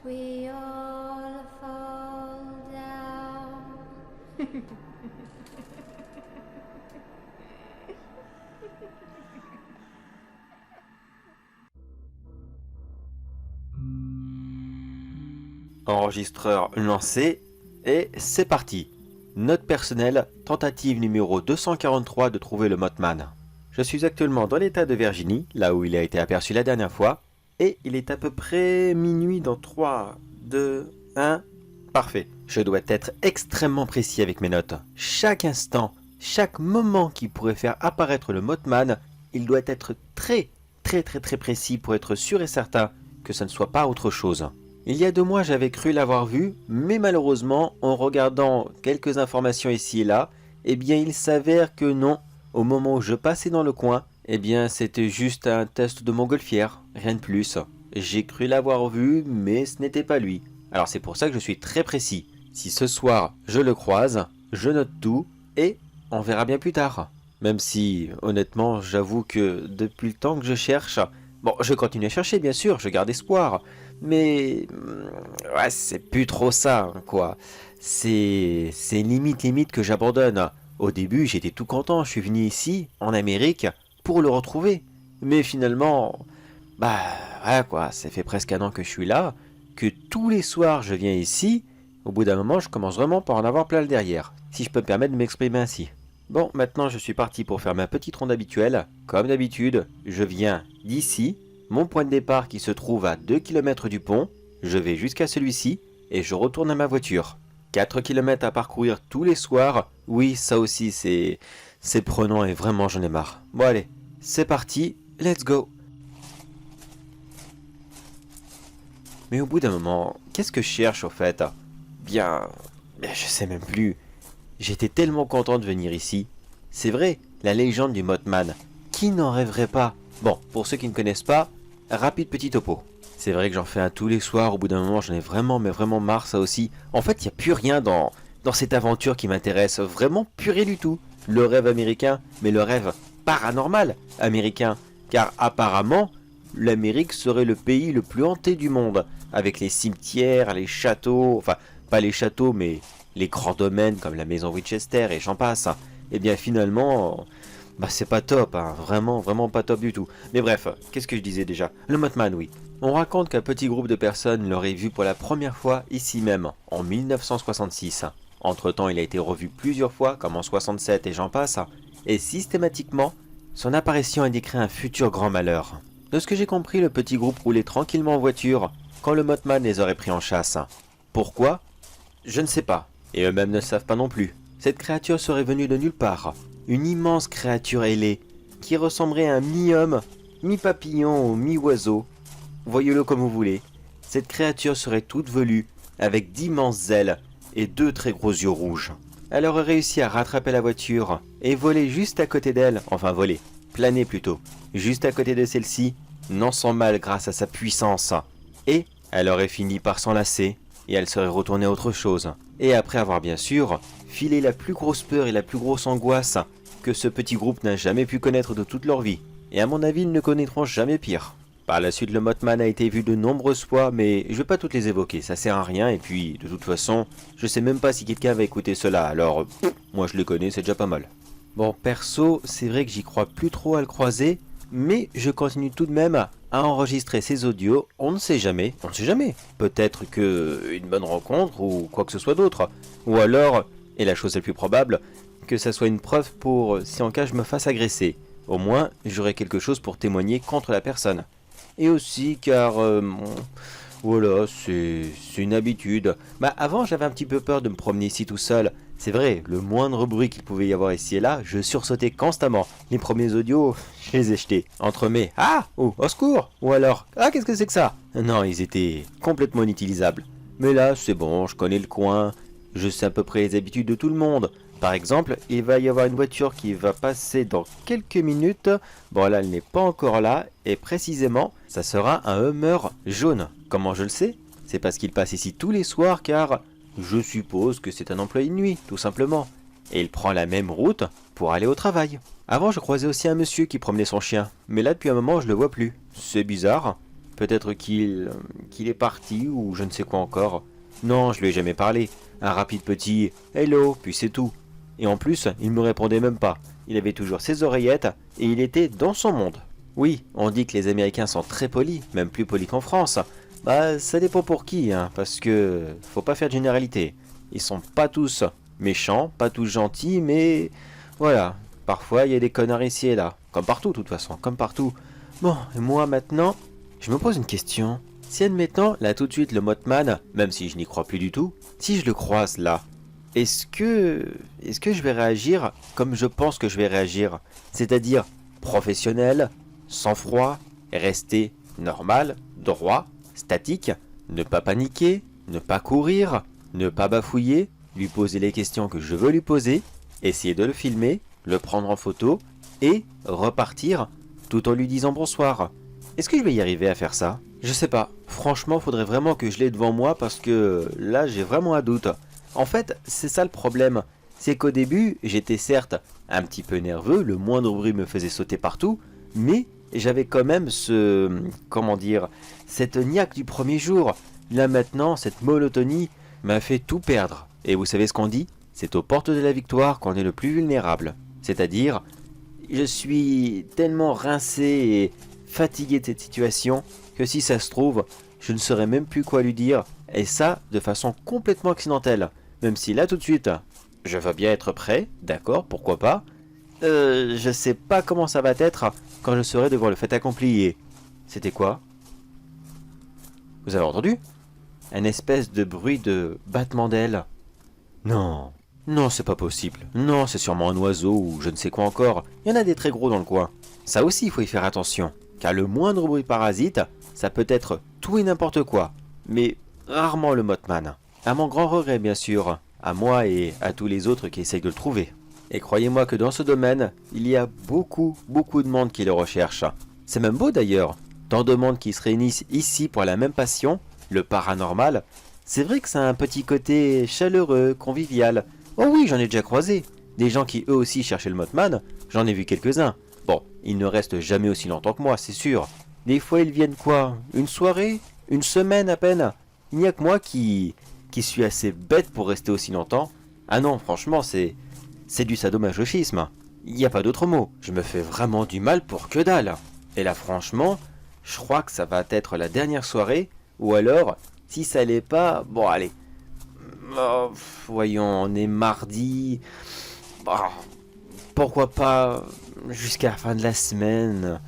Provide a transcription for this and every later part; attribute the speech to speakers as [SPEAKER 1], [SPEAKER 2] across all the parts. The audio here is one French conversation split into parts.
[SPEAKER 1] we all fall down.
[SPEAKER 2] Enregistreur lancé et c'est parti. Note personnelle, tentative numéro 243 de trouver le Mothman. Je suis actuellement dans l'état de Virginie, là où il a été aperçu la dernière fois, et il est à peu près minuit dans 3, 2, 1. Parfait. Je dois être extrêmement précis avec mes notes. Chaque instant, chaque moment qui pourrait faire apparaître le Mothman, il doit être très précis pour être sûr et certain que ça ne soit pas autre chose. Il y a 2 mois, j'avais cru l'avoir vu, mais malheureusement, en regardant quelques informations ici et là, eh bien il s'avère que non. Au moment où je passais dans le coin, eh bien c'était juste un test de montgolfière, rien de plus. J'ai cru l'avoir vu, mais ce n'était pas lui. Alors c'est pour ça que je suis très précis. Si ce soir je le croise, je note tout et on verra bien plus tard. Même si, honnêtement, j'avoue que depuis le temps que je cherche... Bon, je continue à chercher bien sûr, je garde espoir. Mais... ouais, c'est plus trop ça, quoi. C'est limite que j'abandonne. Au début, j'étais tout content, je suis venu ici, en Amérique, pour le retrouver. Mais finalement... bah, voilà quoi, ça fait presque 1 an que je suis là, que tous les soirs je viens ici. Au bout d'un moment, je commence vraiment par en avoir plein le derrière, si je peux me permettre de m'exprimer ainsi. Bon, maintenant je suis parti pour faire ma petite ronde habituelle. Comme d'habitude, je viens d'ici, mon point de départ qui se trouve à 2 km du pont, je vais jusqu'à celui-ci, et je retourne à ma voiture. 4 km à parcourir tous les soirs, oui, ça aussi c'est prenant et vraiment j'en ai marre. Bon allez, c'est parti, let's go. Mais au bout d'un moment, qu'est-ce que je cherche au fait? Bien, je sais même plus. J'étais tellement content de venir ici. C'est vrai, la légende du Mothman. Qui n'en rêverait pas? Bon, pour ceux qui ne connaissent pas, rapide petit topo. C'est vrai que j'en fais un tous les soirs, au bout d'un moment j'en ai vraiment, mais vraiment marre ça aussi. En fait, il n'y a plus rien dans cette aventure qui m'intéresse. Vraiment plus rien du tout. Le rêve américain, mais le rêve paranormal américain. Car apparemment, l'Amérique serait le pays le plus hanté du monde. Avec les cimetières, les châteaux, enfin, pas les châteaux, mais les grands domaines comme la maison Winchester et j'en passe. Et bien finalement, bah c'est pas top, hein. Vraiment pas top du tout. Mais bref, qu'est-ce que je disais déjà? Le Mothman, oui. On raconte qu'un petit groupe de personnes l'aurait vu pour la première fois ici même, en 1966. Entre-temps, il a été revu plusieurs fois, comme en 67 et j'en passe. Et systématiquement, son apparition indiquerait un futur grand malheur. De ce que j'ai compris, le petit groupe roulait tranquillement en voiture quand le Mothman les aurait pris en chasse. Pourquoi? Je ne sais pas. Et eux-mêmes ne savent pas non plus. Cette créature serait venue de nulle part. Une immense créature ailée, qui ressemblerait à un mi-homme, mi-papillon ou mi-oiseau. Voyez-le comme vous voulez. Cette créature serait toute velue, avec d'immenses ailes et 2 très gros yeux rouges. Elle aurait réussi à rattraper la voiture et voler juste à côté d'elle, enfin voler, planer plutôt, juste à côté de celle-ci, non sans mal grâce à sa puissance. Et elle aurait fini par s'enlacer et elle serait retournée à autre chose. Et après avoir bien sûr filé la plus grosse peur et la plus grosse angoisse que ce petit groupe n'a jamais pu connaître de toute leur vie. Et à mon avis, ils ne connaîtront jamais pire. Par la suite, le Mothman a été vu de nombreuses fois, mais je vais pas toutes les évoquer, ça sert à rien, et puis, de toute façon, je sais même pas si quelqu'un va écouter cela, alors, moi je le connais, c'est déjà pas mal. Bon, perso, c'est vrai que j'y crois plus trop à le croiser, mais je continue tout de même à enregistrer ces audios, on ne sait jamais. Peut-être que une bonne rencontre ou quoi que ce soit d'autre. Ou alors, et la chose la plus probable, que ça soit une preuve pour si en cas je me fasse agresser. Au moins, j'aurai quelque chose pour témoigner contre la personne. Et aussi car, voilà, c'est une habitude. Bah avant j'avais un petit peu peur de me promener ici tout seul. C'est vrai, le moindre bruit qu'il pouvait y avoir ici et là, je sursautais constamment. Les premiers audios, je les ai jetés. Entre mes «Ah!» ou «Au secours!» ou alors «Ah, qu'est-ce que c'est que ça?» Non, ils étaient complètement inutilisables. Mais là, c'est bon, je connais le coin, je sais à peu près les habitudes de tout le monde. Par exemple, il va y avoir une voiture qui va passer dans quelques minutes. Bon là, elle n'est pas encore là. Et précisément, ça sera un Hummer jaune. Comment je le sais? C'est parce qu'il passe ici tous les soirs car je suppose que c'est un employé de nuit, tout simplement. Et il prend la même route pour aller au travail. Avant, je croisais aussi un monsieur qui promenait son chien. Mais là, depuis un moment, je le vois plus. C'est bizarre. Peut-être qu'il est parti ou je ne sais quoi encore. Non, je lui ai jamais parlé. Un rapide petit « Hello », puis c'est tout. Et en plus, il me répondait même pas. Il avait toujours ses oreillettes et il était dans son monde. Oui, on dit que les Américains sont très polis, même plus polis qu'en France. Bah, ça dépend pour qui, hein, parce que faut pas faire de généralité. Ils sont pas tous méchants, pas tous gentils, mais voilà. Parfois, il y a des connards ici et là. Comme partout, de toute façon, comme partout. Bon, et moi maintenant, je me pose une question. Si admettons, là tout de suite, le Mothman, même si je n'y crois plus du tout, si je le croise là, est-ce que je vais réagir comme je pense que je vais réagir? C'est-à-dire professionnel, sans froid, rester normal, droit, statique, ne pas paniquer, ne pas courir, ne pas bafouiller, lui poser les questions que je veux lui poser, essayer de le filmer, le prendre en photo et repartir tout en lui disant bonsoir. Est-ce que je vais y arriver à faire ça? Je sais pas. Franchement, faudrait vraiment que je l'ai devant moi parce que là, j'ai vraiment un doute. En fait, c'est ça le problème. C'est qu'au début, j'étais certes un petit peu nerveux, le moindre bruit me faisait sauter partout, mais j'avais quand même cette niaque du premier jour. Là maintenant, cette monotonie m'a fait tout perdre. Et vous savez ce qu'on dit? C'est aux portes de la victoire qu'on est le plus vulnérable. C'est-à-dire, je suis tellement rincé et fatigué de cette situation que si ça se trouve, je ne saurais même plus quoi lui dire, et ça de façon complètement accidentelle. Même si là tout de suite, je veux bien être prêt, d'accord, pourquoi pas. Je sais pas comment ça va être quand je serai devant le fait accompli et... C'était quoi? Vous avez entendu? Un espèce de bruit de battement d'ailes. Non, non c'est pas possible. Non, c'est sûrement un oiseau ou je ne sais quoi encore. Il y en a des très gros dans le coin. Ça aussi il faut y faire attention, car le moindre bruit parasite, ça peut être tout et n'importe quoi. Mais rarement le Mothman. À mon grand regret bien sûr, à moi et à tous les autres qui essayent de le trouver. Et croyez-moi que dans ce domaine, il y a beaucoup de monde qui le recherche. C'est même beau d'ailleurs, tant de monde qui se réunissent ici pour la même passion, le paranormal. C'est vrai que ça a un petit côté chaleureux, convivial. Oh oui, j'en ai déjà croisé. Des gens qui eux aussi cherchaient le Mothman, j'en ai vu quelques-uns. Bon, ils ne restent jamais aussi longtemps que moi, c'est sûr. Des fois ils viennent quoi? Une soirée? Une semaine à peine? Il n'y a que moi qui suis assez bête pour rester aussi longtemps. Ah non, franchement, c'est du sadomasochisme. Il n'y a pas d'autre mot. Je me fais vraiment du mal pour que dalle. Et là, franchement, je crois que ça va être la dernière soirée. Ou alors, si ça l'est pas, bon allez. Oh, voyons, on est mardi. Bah, pourquoi pas jusqu'à la fin de la semaine.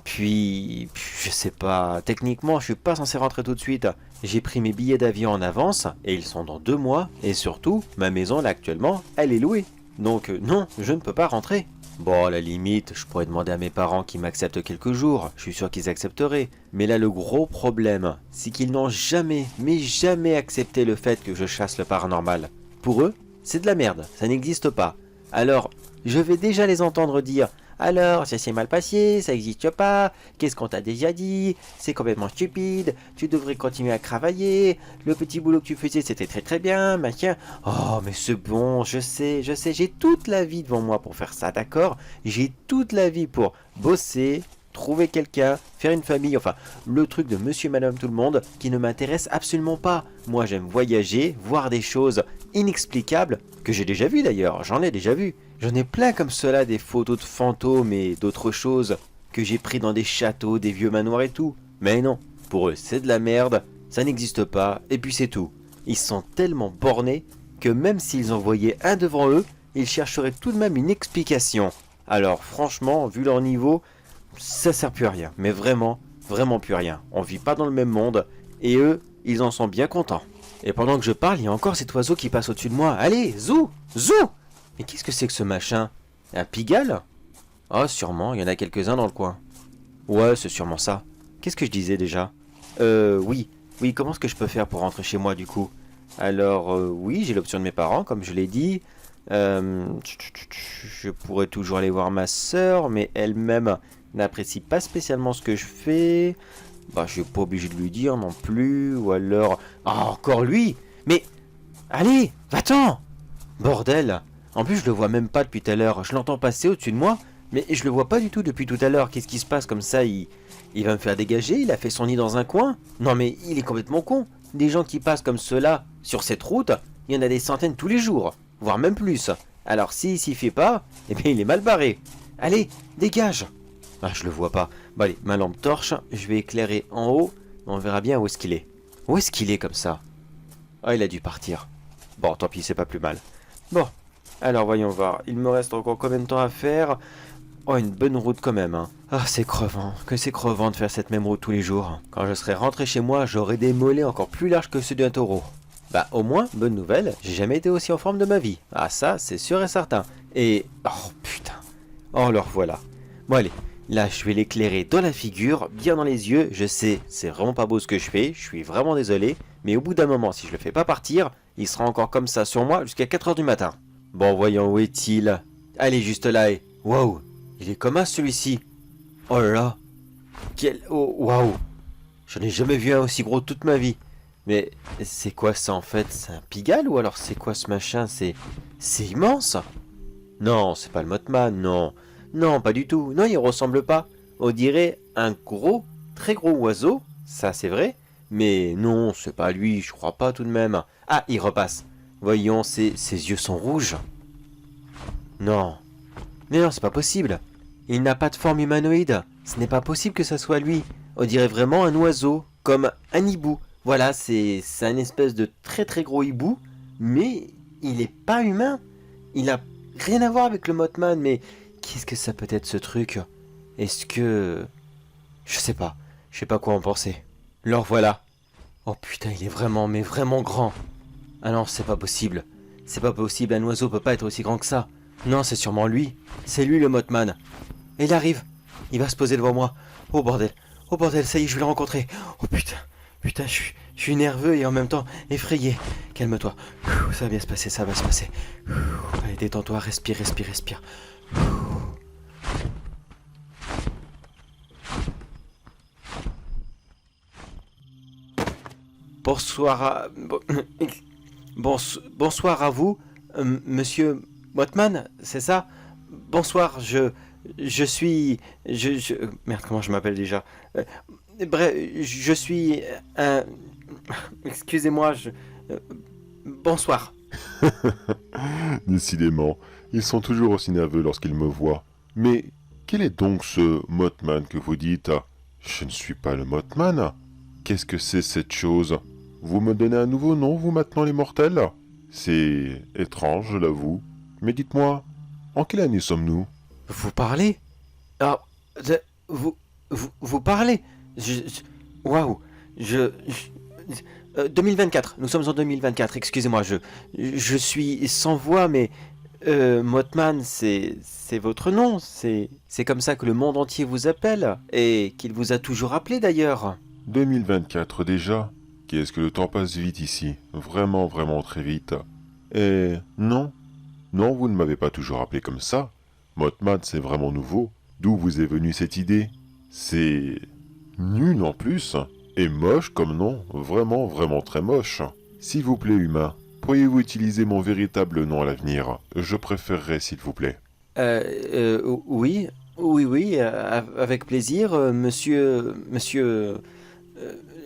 [SPEAKER 2] Puis, je sais pas, techniquement, je suis pas censé rentrer tout de suite. J'ai pris mes billets d'avion en avance, et ils sont dans 2 mois, et surtout, ma maison là actuellement, elle est louée. Donc non, je ne peux pas rentrer. Bon, à la limite, je pourrais demander à mes parents qu'ils m'acceptent quelques jours, je suis sûr qu'ils accepteraient. Mais là, le gros problème, c'est qu'ils n'ont jamais, mais jamais accepté le fait que je chasse le paranormal. Pour eux, c'est de la merde, ça n'existe pas. Alors, je vais déjà les entendre dire « Alors, ça s'est mal passé, ça n'existe pas, qu'est-ce qu'on t'a déjà dit, c'est complètement stupide, tu devrais continuer à travailler, le petit boulot que tu faisais c'était très très bien, machin. » Oh, mais c'est bon, je sais, j'ai toute la vie devant moi pour faire ça, d'accord? J'ai toute la vie pour bosser, trouver quelqu'un, faire une famille, enfin, le truc de monsieur, madame, tout le monde, qui ne m'intéresse absolument pas. Moi, j'aime voyager, voir des choses inexplicables, que j'ai déjà vues d'ailleurs, j'en ai déjà vu. J'en ai plein comme cela, des photos de fantômes et d'autres choses que j'ai pris dans des châteaux, des vieux manoirs et tout. Mais non, pour eux c'est de la merde, ça n'existe pas, et puis c'est tout. Ils sont tellement bornés que même s'ils en voyaient un devant eux, ils chercheraient tout de même une explication. Alors franchement, vu leur niveau, ça sert plus à rien. Mais vraiment, vraiment plus à rien. On vit pas dans le même monde, et eux, ils en sont bien contents. Et pendant que je parle, il y a encore cet oiseau qui passe au-dessus de moi. Allez, zou, zou! Mais qu'est-ce que c'est que ce machin? Un pigalle? Oh, sûrement, il y en a quelques-uns dans le coin. Ouais, c'est sûrement ça. Qu'est-ce que je disais déjà? Oui, comment est-ce que je peux faire pour rentrer chez moi du coup? Alors, oui, j'ai l'option de mes parents, comme je l'ai dit. Je pourrais toujours aller voir ma sœur, mais elle-même n'apprécie pas spécialement ce que je fais. Bah, je suis pas obligé de lui dire non plus, ou alors... Ah, encore lui! Mais, allez, va-t'en! Bordel! En plus, je le vois même pas depuis tout à l'heure. Je l'entends passer au-dessus de moi, mais je le vois pas du tout depuis tout à l'heure. Qu'est-ce qui se passe comme ça? Il Il va me faire dégager, il a fait son nid dans un coin. Non mais il est complètement con. Des gens qui passent comme cela sur cette route, il y en a des centaines tous les jours, voire même plus. Alors s'il s'y fait pas, eh bien il est mal barré. Allez, dégage. Ah, je le vois pas. Bon allez, ma lampe torche, je vais éclairer en haut, on verra bien où est-ce qu'il est. Où est-ce qu'il est comme ça? Ah, il a dû partir. Bon, tant pis, c'est pas plus mal. Bon, alors voyons voir, il me reste encore combien de temps à faire? Oh, une bonne route quand même, hein. Ah, c'est crevant, que c'est crevant de faire cette même route tous les jours. Quand je serai rentré chez moi, j'aurai des mollets encore plus larges que ceux d'un taureau. Bah, au moins, bonne nouvelle, j'ai jamais été aussi en forme de ma vie. Ah, ça, c'est sûr et certain. Et... oh, putain. Oh, alors voilà. Bon, allez, là, je vais l'éclairer dans la figure, bien dans les yeux. Je sais, c'est vraiment pas beau ce que je fais, je suis vraiment désolé. Mais au bout d'un moment, si je le fais pas partir, il sera encore comme ça sur moi jusqu'à 4 heures du matin. Bon, voyons, où est-il? Allez, juste là et... Waouh, il est comme un celui-ci. Oh là là. Quel... oh, waouh. J'en ai jamais vu un aussi gros toute ma vie. Mais c'est quoi ça en fait? C'est un Pigalle ou alors c'est quoi ce machin? C'est immense. Non, c'est pas le Mothman, non. Non, pas du tout. Non, il ressemble pas. On dirait un gros, très gros oiseau. Ça, c'est vrai. Mais non, c'est pas lui, je crois pas tout de même. Ah, il repasse. Voyons, ses yeux sont rouges. Non. Mais non, c'est pas possible. Il n'a pas de forme humanoïde. Ce n'est pas possible que ça soit lui. On dirait vraiment un oiseau, comme un hibou. Voilà, c'est un espèce de très très gros hibou, mais il est pas humain. Il a rien à voir avec le Mothman, mais qu'est-ce que ça peut être ce truc? Est-ce que... je sais pas. Je sais pas quoi en penser. Alors voilà. Oh putain, il est vraiment, mais vraiment grand. Ah non, c'est pas possible. C'est pas possible, un oiseau peut pas être aussi grand que ça. Non, c'est sûrement lui. C'est lui le Mothman. Et il arrive. Il va se poser devant moi. Oh bordel. Oh bordel, ça y est, je vais le rencontrer. Oh putain. Putain, je suis nerveux et en même temps effrayé. Calme-toi. Ça va bien se passer, ça va se passer. Allez, détends-toi, respire, respire, respire. Bonsoir à... bonsoir à vous, monsieur Mothman, c'est ça? Bonsoir, je suis... merde, comment je m'appelle déjà? Bref, je suis un... excusez-moi, bonsoir.
[SPEAKER 3] Décidément, ils sont toujours aussi nerveux lorsqu'ils me voient. Mais quel est donc ce Mothman que vous dites? Je ne suis pas le Mothman. Qu'est-ce que c'est cette chose? Vous me donnez un nouveau nom, vous maintenant les mortels? C'est étrange, je l'avoue. Mais dites-moi, en quelle année sommes-nous?
[SPEAKER 2] Vous parlez? Ah, vous parlez? Waouh, 2024, nous sommes en 2024, excusez-moi, je suis sans voix, mais Mothman, c'est votre nom, c'est comme ça que le monde entier vous appelle, et qu'il vous a toujours appelé d'ailleurs.
[SPEAKER 3] 2024 déjà? Qu'est-ce que le temps passe vite ici? Vraiment, vraiment très vite. Et non, non, vous ne m'avez pas toujours appelé comme ça. Mothman, c'est vraiment nouveau. D'où vous est venue cette idée? C'est nul en plus. Et moche comme nom. Vraiment, vraiment très moche. S'il vous plaît, humain, pourriez-vous utiliser mon véritable nom à l'avenir? Je préférerais, s'il vous plaît.
[SPEAKER 2] Oui, oui, avec plaisir,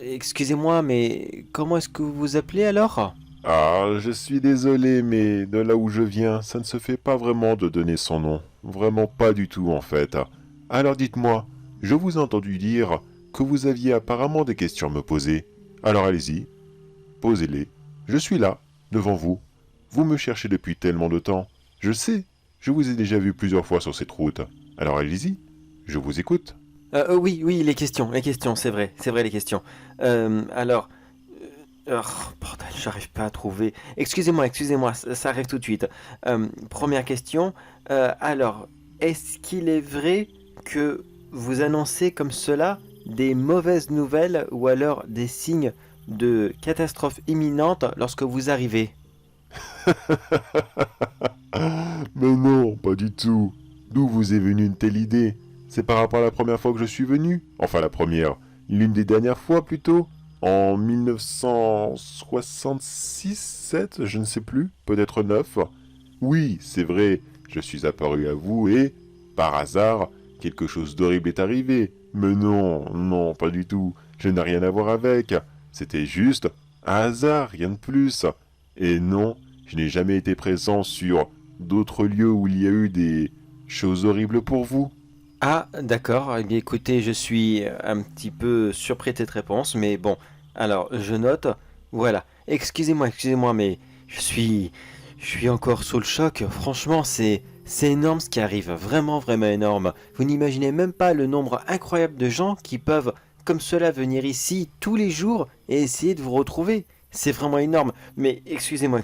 [SPEAKER 2] excusez-moi, mais comment est-ce que vous vous appelez alors?
[SPEAKER 3] Ah, je suis désolé, mais de là où je viens, ça ne se fait pas vraiment de donner son nom. Vraiment pas du tout, en fait. Alors dites-moi, je vous ai entendu dire que vous aviez apparemment des questions à me poser. Alors allez-y, posez-les. Je suis là, devant vous. Vous me cherchez depuis tellement de temps. Je sais, je vous ai déjà vu plusieurs fois sur cette route. Alors allez-y, je vous écoute.
[SPEAKER 2] Oui, les questions, c'est vrai, les questions. Alors... oh, bordel, j'arrive pas à trouver. Excusez-moi, ça arrive tout de suite. Première question. Alors, est-ce qu'il est vrai que vous annoncez comme cela des mauvaises nouvelles ou alors des signes de catastrophe imminente lorsque vous arrivez?
[SPEAKER 3] Mais non, pas du tout. D'où vous est venue une telle idée? C'est par rapport à la première fois que je suis venu? Enfin la première, l'une des dernières fois plutôt? En 1966, 7, je ne sais plus, peut-être 9. Oui, c'est vrai, je suis apparu à vous et, par hasard, quelque chose d'horrible est arrivé. Mais non, non, pas du tout. Je n'ai rien à voir avec. C'était juste un hasard, rien de plus. Et non, je n'ai jamais été présent sur d'autres lieux où il y a eu des choses horribles pour vous.
[SPEAKER 2] Ah, d'accord. Eh bien, écoutez, je suis un petit peu surpris de cette réponse, mais bon. Alors, je note. Voilà. Excusez-moi, mais je suis, je suis encore sous le choc. Franchement, c'est énorme ce qui arrive. Vraiment, vraiment énorme. Vous n'imaginez même pas le nombre incroyable de gens qui peuvent, comme cela, venir ici tous les jours et essayer de vous retrouver. C'est vraiment énorme. Mais excusez-moi.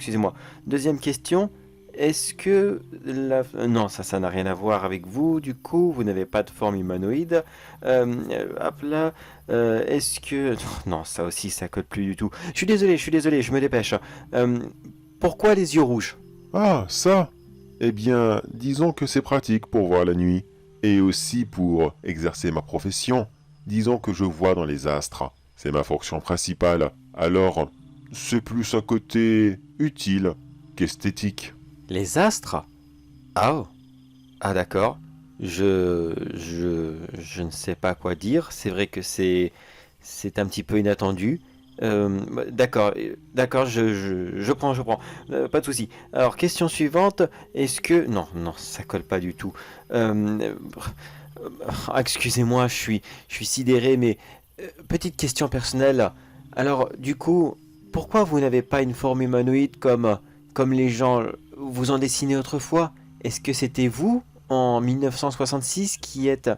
[SPEAKER 2] Deuxième question. Est-ce que Non, ça n'a rien à voir avec vous, du coup, vous n'avez pas de forme humanoïde. Hop là. Est-ce que... Non, ça aussi, ça colle plus du tout. Je suis désolé, je me dépêche. Euh, Pourquoi les yeux rouges?
[SPEAKER 3] Ah, ça? Eh bien, disons que c'est pratique pour voir la nuit. Et aussi pour exercer ma profession. Disons que je vois dans les astres. C'est ma fonction principale. Alors, c'est plus un côté utile qu'esthétique.
[SPEAKER 2] Les astres? Ah, oh. Ah d'accord. Je ne sais pas quoi dire. C'est vrai que c'est un petit peu inattendu. D'accord, d'accord, je prends. Pas de souci. Alors, question suivante. Est-ce que... Non, non, ça colle pas du tout. Excusez-moi, je suis sidéré, mais... petite question personnelle. Alors, du coup, pourquoi vous n'avez pas une forme humanoïde comme les gens vous en dessinaient autrefois? Est-ce que c'était vous, en 1966, qui êtes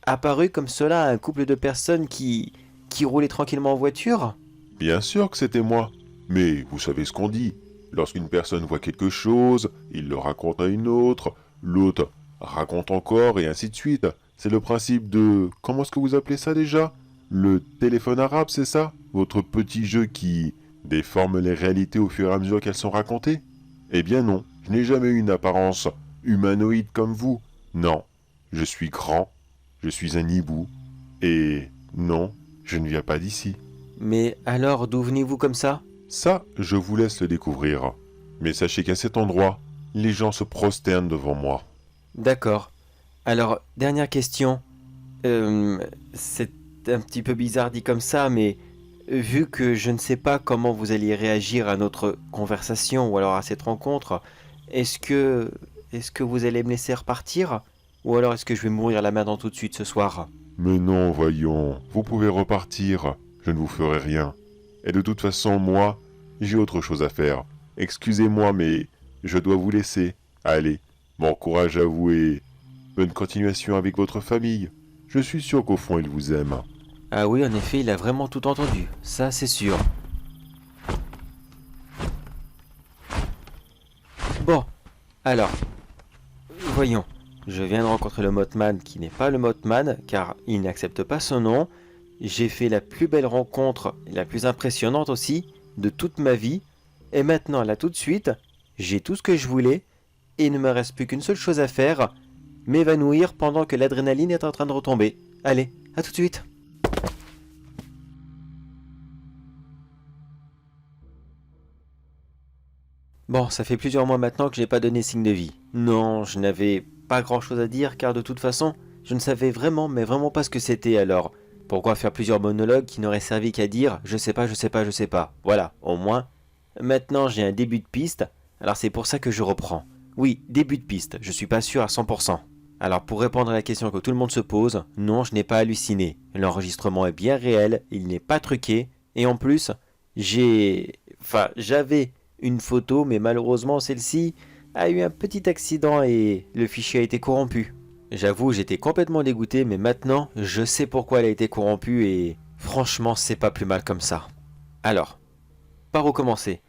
[SPEAKER 2] apparu comme cela à un couple de personnes qui roulaient tranquillement en voiture?
[SPEAKER 3] Bien sûr que c'était moi. Mais vous savez ce qu'on dit. Lorsqu'une personne voit quelque chose, il le raconte à une autre, l'autre raconte encore et ainsi de suite. C'est le principe de... Comment est-ce que vous appelez ça déjà? Le téléphone arabe, c'est ça? Votre petit jeu qui déforme les réalités au fur et à mesure qu'elles sont racontées? Eh bien non, je n'ai jamais eu une apparence humanoïde comme vous. Non, je suis grand, je suis un hibou, et non, je ne viens pas d'ici.
[SPEAKER 2] Mais alors, d'où venez-vous comme ça?
[SPEAKER 3] Ça, je vous laisse le découvrir. Mais sachez qu'à cet endroit, les gens se prosternent devant moi.
[SPEAKER 2] D'accord. Alors, dernière question. C'est un petit peu bizarre dit comme ça, mais vu que je ne sais pas comment vous alliez réagir à notre conversation ou alors à cette rencontre, est-ce que est-ce que vous allez me laisser repartir? Ou alors est-ce que je vais mourir là maintenant tout de suite ce soir?
[SPEAKER 3] Mais non, voyons, vous pouvez repartir, je ne vous ferai rien. Et de toute façon, moi, j'ai autre chose à faire. Excusez-moi, mais je dois vous laisser. Allez, bon courage à vous et bonne continuation avec votre famille. Je suis sûr qu'au fond, il vous aime.
[SPEAKER 2] Ah oui, en effet, il a vraiment tout entendu. Ça, c'est sûr. Bon, alors, voyons. Je viens de rencontrer le Mothman qui n'est pas le Mothman car il n'accepte pas son nom. J'ai fait la plus belle rencontre et la plus impressionnante aussi de toute ma vie. Et maintenant, là tout de suite, j'ai tout ce que je voulais et il ne me reste plus qu'une seule chose à faire, m'évanouir pendant que l'adrénaline est en train de retomber. Allez, à tout de suite. Bon, ça fait plusieurs mois maintenant que je n'ai pas donné signe de vie. Non, je n'avais pas grand-chose à dire car de toute façon, je ne savais vraiment, mais vraiment pas ce que c'était alors. Pourquoi faire plusieurs monologues qui n'auraient servi qu'à dire je sais pas, je sais pas, je sais pas. Voilà, au moins. Maintenant, j'ai un début de piste, alors c'est pour ça que je reprends. Oui, début de piste, je suis pas sûr à 100%. Alors pour répondre à la question que tout le monde se pose, non, je n'ai pas halluciné. L'enregistrement est bien réel, il n'est pas truqué, et en plus, j'avais une photo, mais malheureusement celle-ci a eu un petit accident et le fichier a été corrompu. J'avoue, j'étais complètement dégoûté, mais maintenant, je sais pourquoi elle a été corrompue et franchement, c'est pas plus mal comme ça. Alors, par où commencer?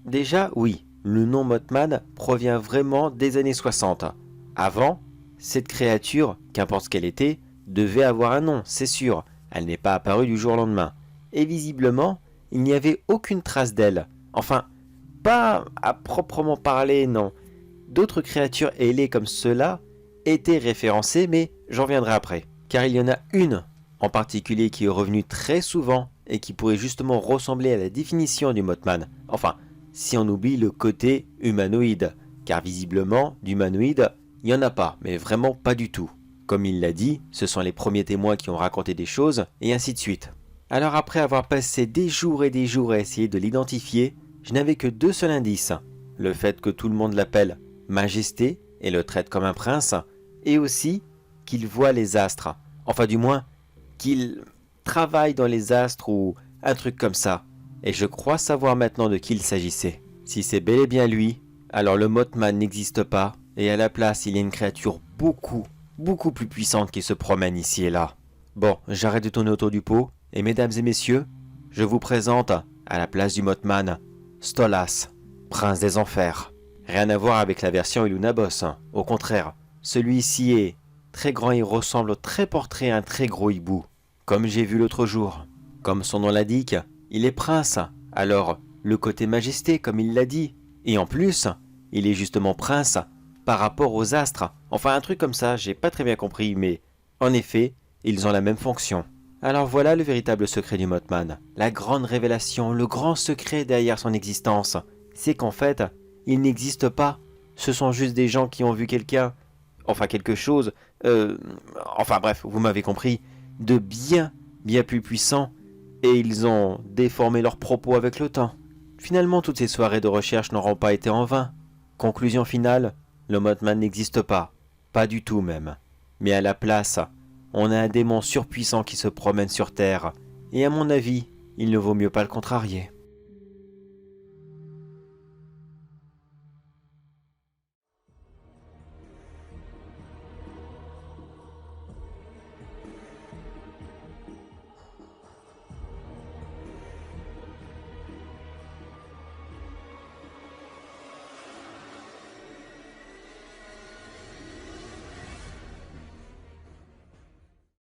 [SPEAKER 2] Déjà, oui, le nom Mothman provient vraiment des années 60. Avant, cette créature, qu'importe ce qu'elle était, devait avoir un nom, c'est sûr. Elle n'est pas apparue du jour au lendemain. Et visiblement, il n'y avait aucune trace d'elle. Enfin, pas à proprement parler, non. D'autres créatures ailées comme cela étaient référencées, mais j'en reviendrai après. Car il y en a une en particulier qui est revenue très souvent et qui pourrait justement ressembler à la définition du Mothman. Enfin, si on oublie le côté humanoïde. Car visiblement, d'humanoïde, il n'y en a pas, mais vraiment pas du tout. Comme il l'a dit, ce sont les premiers témoins qui ont raconté des choses, et ainsi de suite. Alors après avoir passé des jours et des jours à essayer de l'identifier, je n'avais que deux seuls indices. Le fait que tout le monde l'appelle Majesté et le traite comme un prince, et aussi qu'il voit les astres. Enfin du moins, qu'il travaille dans les astres ou un truc comme ça. Et je crois savoir maintenant de qui il s'agissait. Si c'est bel et bien lui, alors le Mothman n'existe pas, et à la place il y a une créature beaucoup plus puissante qui se promène ici et là. Bon, j'arrête de tourner autour du pot, et mesdames et messieurs, je vous présente, à la place du Mothman, Stolas, prince des enfers. Rien à voir avec la version Ilunabos, au contraire, celui-ci est très grand et ressemble au très portrait à un très gros hibou, comme j'ai vu l'autre jour. Comme son nom l'indique, il est prince, alors le côté majesté comme il l'a dit, et en plus, il est justement prince par rapport aux astres, enfin un truc comme ça, j'ai pas très bien compris, mais en effet, ils ont la même fonction. Alors voilà le véritable secret du Mothman, la grande révélation, le grand secret derrière son existence, c'est qu'en fait, il n'existe pas, ce sont juste des gens qui ont vu quelqu'un, enfin quelque chose, enfin bref, vous m'avez compris, de bien plus puissant, et ils ont déformé leurs propos avec le temps. Finalement, toutes ces soirées de recherche n'auront pas été en vain. Conclusion finale, le Mothman n'existe pas, pas du tout même. Mais à la place, on a un démon surpuissant qui se promène sur Terre, et à mon avis, il ne vaut mieux pas le contrarier.